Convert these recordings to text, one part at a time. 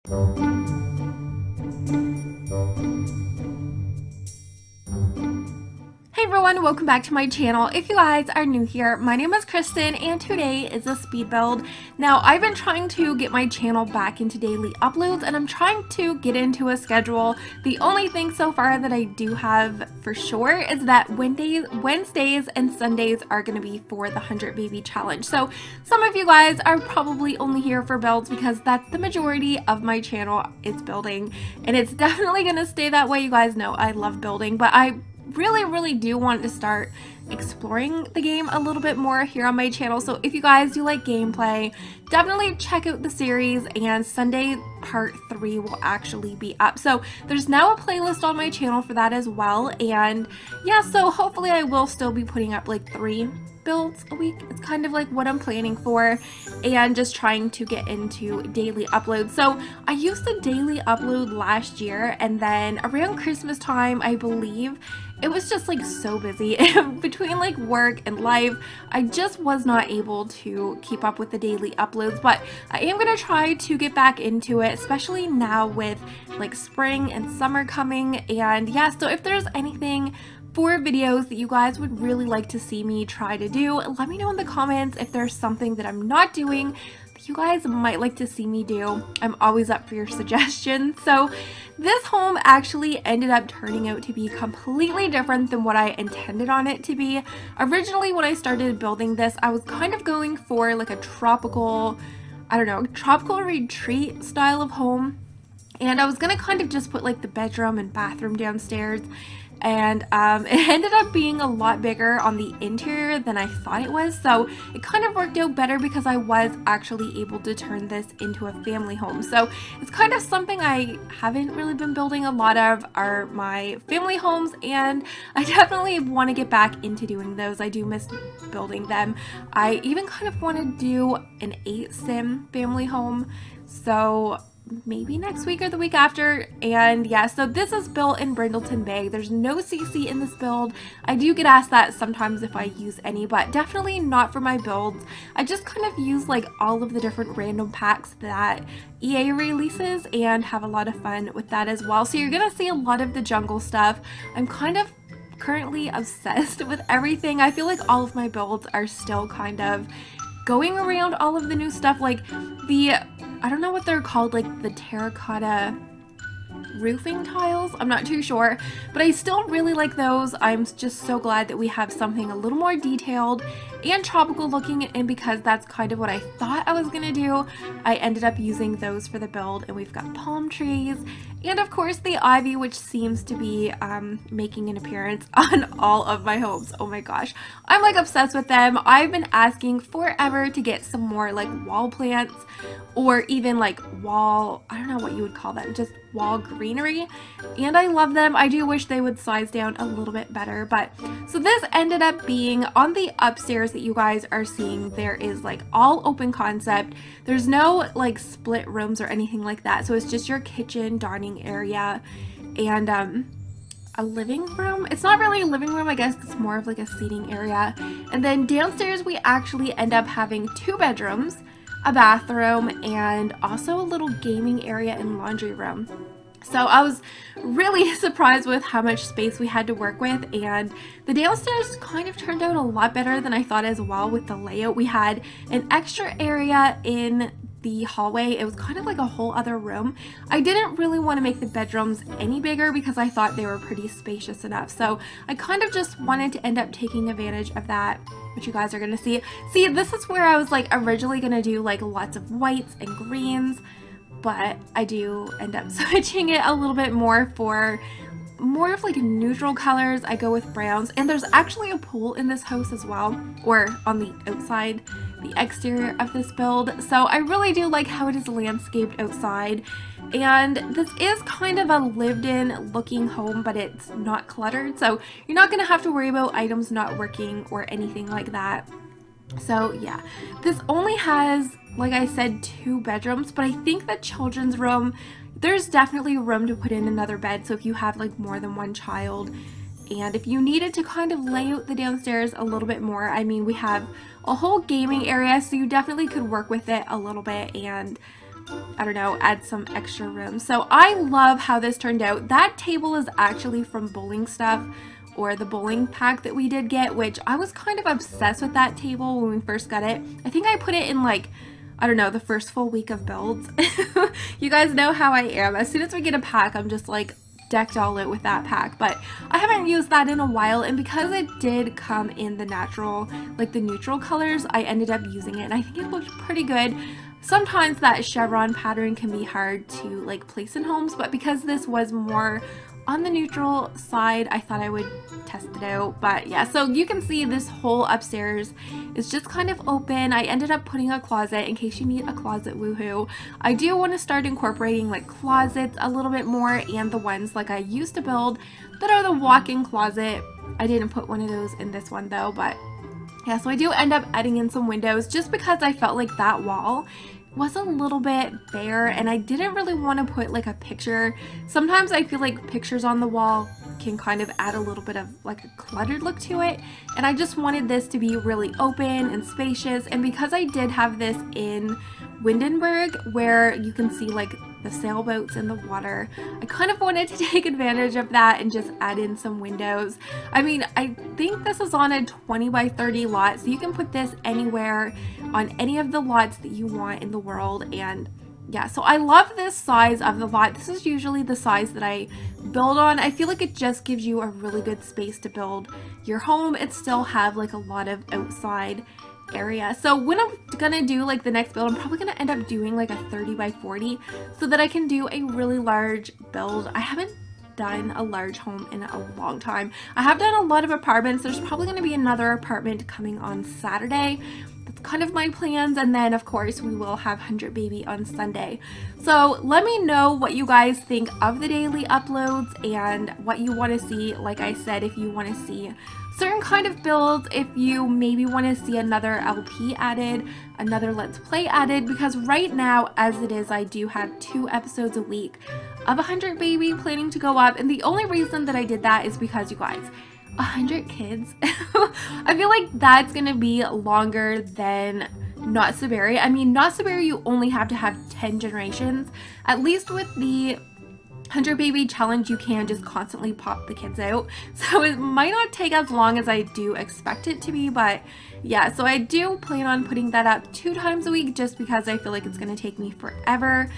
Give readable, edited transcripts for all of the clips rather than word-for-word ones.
Hey everyone, welcome back to my channel. If you guys are new here, my name is Kristen and today is a speed build. Now, I've been trying to get my channel back into daily uploads and I'm trying to get into a schedule. The only thing so far that I do have for sure is that Wednesdays and Sundays are going to be for the 100 baby challenge. So some of you guys are probably only here for builds because that's the majority of my channel is building, and it's definitely going to stay that way. You guys know I love building, but I really do want to start exploring the game a little bit more here on my channel. So if you guys do like gameplay, definitely check out the series, and Sunday part 3 will actually be up. So there's now a playlist on my channel for that as well. And yeah, so hopefully I will still be putting up like 3 builds a week. It's kind of like what I'm planning for, and just trying to get into daily uploads. So I used to daily upload last year, and then around Christmas time, I believe, it was just like so busy between like work and life. I just was not able to keep up with the daily uploads, but I am going to try to get back into it, especially now with like spring and summer coming. And yeah, so if there's anything for videos that you guys would really like to see me try to do, let me know in the comments if there's something that I'm not doing that you guys might like to see me do. I'm always up for your suggestions. So this home actually ended up turning out to be completely different than what I intended on it to be. Originally, when I started building this, I was kind of going for like a tropical, I don't know, tropical retreat style of home. And I was gonna kind of just put like the bedroom and bathroom downstairs. And it ended up being a lot bigger on the interior than I thought it was, so it kind of worked out better because I was actually able to turn this into a family home. So it's kind of something I haven't really been building a lot of, are my family homes, and I definitely want to get back into doing those. I do miss building them. I even kind of want to do an 8-sim family home, so maybe next week or the week after. And yeah, so this is built in Brindleton Bay. There's no CC in this build. I do get asked that sometimes if I use any, but definitely not for my builds. I just kind of use like all of the different random packs that EA releases and have a lot of fun with that as well. So you're gonna see a lot of the jungle stuff. I'm kind of currently obsessed with everything. I feel like all of my builds are still kind of going around all of the new stuff, like the, I don't know what they're called, like the terracotta roofing tiles. I'm not too sure, but I still really like those. I'm just so glad that we have something a little more detailed and tropical looking, and because that's kind of what I thought I was gonna do, I ended up using those for the build. And we've got palm trees and of course the ivy, which seems to be making an appearance on all of my homes. Oh my gosh, I'm like obsessed with them. I've been asking forever to get some more like wall plants, or even like wall, I don't know what you would call them, just wall greenery, and I love them. I do wish they would size down a little bit better. But so this ended up being on the upstairs that you guys are seeing. There is like all open concept. There's no like split rooms or anything like that, so it's just your kitchen, dining area, and a living room. It's not really a living room, I guess it's more of like a seating area. And then downstairs we actually end up having 2 bedrooms, a bathroom, and also a little gaming area and laundry room. So I was really surprised with how much space we had to work with, and the downstairs kind of turned out a lot better than I thought as well with the layout. We had an extra area in the hallway. It was kind of like a whole other room. I didn't really want to make the bedrooms any bigger because I thought they were pretty spacious enough. So I kind of just wanted to end up taking advantage of that, which you guys are going to see. See, this is where I was like originally going to do like lots of whites and greens, but I do end up switching it a little bit more for more of like neutral colors. I go with browns, and there's actually a pool in this house as well, or on the outside, the exterior of this build. So I really do like how it is landscaped outside, and this is kind of a lived-in looking home, but it's not cluttered, so you're not gonna have to worry about items not working or anything like that. So yeah, this only has, like I said, 2 bedrooms, but I think the children's room, there's definitely room to put in another bed. So if you have like more than 1 child, and if you needed to kind of lay out the downstairs a little bit more, I mean, we have a whole gaming area, so you definitely could work with it a little bit and I don't know, add some extra room. So I love how this turned out. That table is actually from Bowling Stuff, or the bowling pack that we did get, which I was kind of obsessed with that table when we first got it. I think I put it in like, I don't know, the first full week of builds. You guys know how I am. As soon as we get a pack, I'm just like decked all out with that pack. But I haven't used that in a while, and because it did come in the natural, like the neutral colors, I ended up using it, and I think it looked pretty good. Sometimes that chevron pattern can be hard to like place in homes, but because this was more on the neutral side, I thought I would test it out. But yeah, so you can see this whole upstairs is just kind of open. I ended up putting a closet in case you need a closet, woohoo. I do want to start incorporating like closets a little bit more, and the ones like I used to build that are the walk-in closet. I didn't put one of those in this one though, but yeah, so I do end up adding in some windows just because I felt like that wall was a little bit bare, and I didn't really want to put like a picture. Sometimes I feel like pictures on the wall can kind of add a little bit of like a cluttered look to it, and I just wanted this to be really open and spacious. And because I did have this in Windenburg, where you can see like the sailboats in the water, I kind of wanted to take advantage of that and just add in some windows. I mean, I think this is on a 20 by 30 lot, so you can put this anywhere on any of the lots that you want in the world. And yeah, so I love this size of the lot. This is usually the size that I build on. I feel like it just gives you a really good space to build your home and still have like a lot of outside area. So when I'm gonna do like the next build, I'm probably gonna end up doing like a 30 by 40 so that I can do a really large build. I haven't done a large home in a long time. I have done a lot of apartments. There's probably going to be another apartment coming on Saturday. That's kind of my plans, and then of course we will have 100 Baby on Sunday. So let me know what you guys think of the daily uploads and what you want to see. Like I said, if you want to see certain kind of builds, if you maybe want to see another LP added, another Let's Play added, because right now as it is, I do have 2 episodes a week of 100 Baby planning to go up, and the only reason that I did that is because, you guys, 100 kids, I feel like that's gonna be longer than Not So Berry. I mean, Not So Berry, you only have to have 10 generations. At least with the 100 Baby challenge, you can just constantly pop the kids out, so it might not take as long as I do expect it to be. But yeah, so I do plan on putting that up 2 times a week just because I feel like it's gonna take me forever.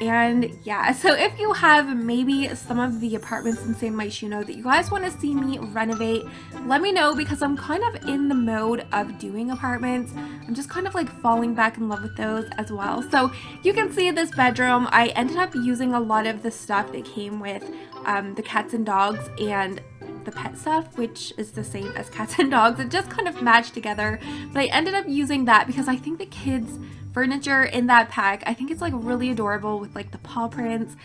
And yeah, so if you have maybe some of the apartments in San Myshuno that you guys want to see me renovate, let me know, because I'm kind of in the mode of doing apartments. I'm just kind of like falling back in love with those as well. So you can see this bedroom, I ended up using a lot of the stuff that came with the cats and dogs and the pet stuff, which is the same as cats and dogs. It just kind of matched together, but I ended up using that because I think the kids' furniture in that pack, I think it's like really adorable with like the paw prints.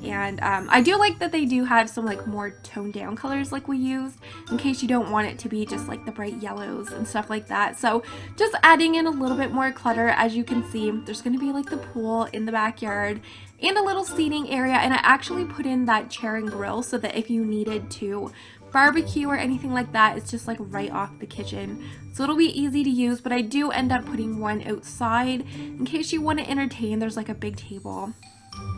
And I do like that they do have some like more toned down colors like we used, in case you don't want it to be just like the bright yellows and stuff like that. So just adding in a little bit more clutter. As you can see, there's going to be like the pool in the backyard and a little seating area, and I actually put in that chair and grill so that if you needed to barbecue or anything like that, it's just like right off the kitchen, so it'll be easy to use. But I do end up putting one outside in case you want to entertain. There's like a big table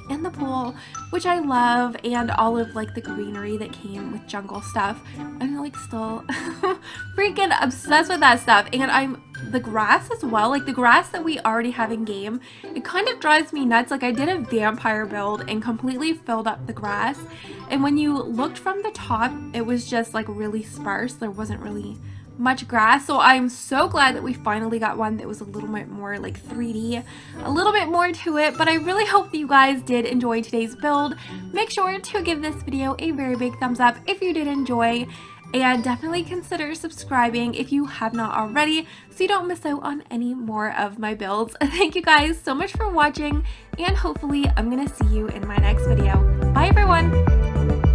in the pool, which I love, and all of like the greenery that came with jungle stuff. I'm like still freaking obsessed with that stuff. And the grass as well, like the grass that we already have in game, it kind of drives me nuts. Like I did a vampire build and completely filled up the grass, and when you looked from the top, it was just like really sparse. There wasn't really much grass. So I'm so glad that we finally got one that was a little bit more like 3D, a little bit more to it. But I really hope that you guys did enjoy today's build. Make sure to give this video a very big thumbs up if you did enjoy, and definitely consider subscribing if you have not already, so you don't miss out on any more of my builds. Thank you guys so much for watching, and hopefully I'm gonna see you in my next video. Bye everyone!